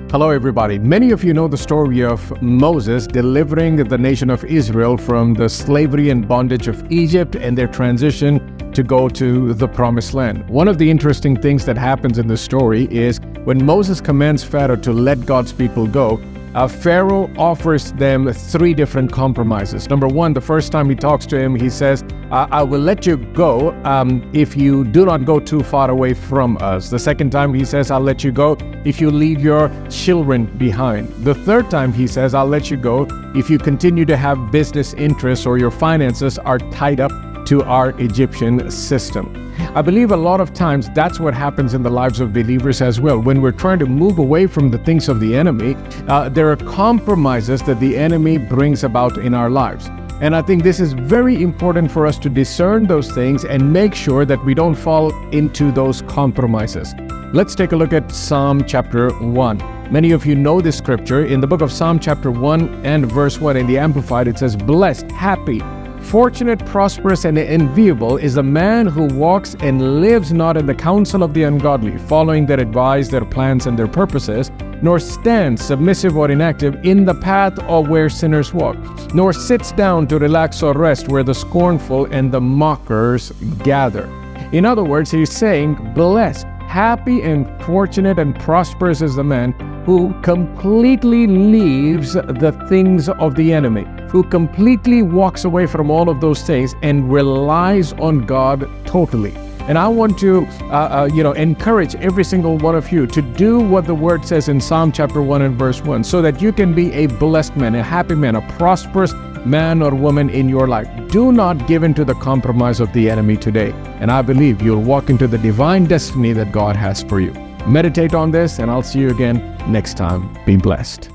Hello everybody. Many of you know the story of Moses delivering the nation of Israel from the slavery and bondage of Egypt and their transition to go to the promised land. One of the interesting things that happens in the story is when Moses commands Pharaoh to let God's people go, Pharaoh offers them three different compromises. Number one, the first time he talks to him, he says, I will let you go if you do not go too far away from us. The second time he says, I'll let you go if you leave your children behind. The third time he says, I'll let you go if you continue to have business interests or your finances are tied up to our Egyptian system. I believe a lot of times that's what happens in the lives of believers as well. When we're trying to move away from the things of the enemy, there are compromises that the enemy brings about in our lives. And I think this is very important for us to discern those things and make sure that we don't fall into those compromises. Let's take a look at Psalm chapter 1. Many of you know this scripture. In the book of Psalm chapter 1 and verse 1 in the Amplified, it says, "Blessed, happy, fortunate, prosperous, and enviable is the man who walks and lives not in the counsel of the ungodly, following their advice, their plans, and their purposes, nor stands submissive or inactive in the path of where sinners walk, nor sits down to relax or rest where the scornful and the mockers gather." In other words, he's saying, blessed, happy, and fortunate, and prosperous is the man who completely leaves the things of the enemy, who completely walks away from all of those things and relies on God totally. And I want to, encourage every single one of you to do what the word says in Psalm chapter 1 and verse 1, so that you can be a blessed man, a happy man, a prosperous man or woman in your life. Do not give in to the compromise of the enemy today. And I believe you'll walk into the divine destiny that God has for you. Meditate on this, and I'll see you again next time. Be blessed.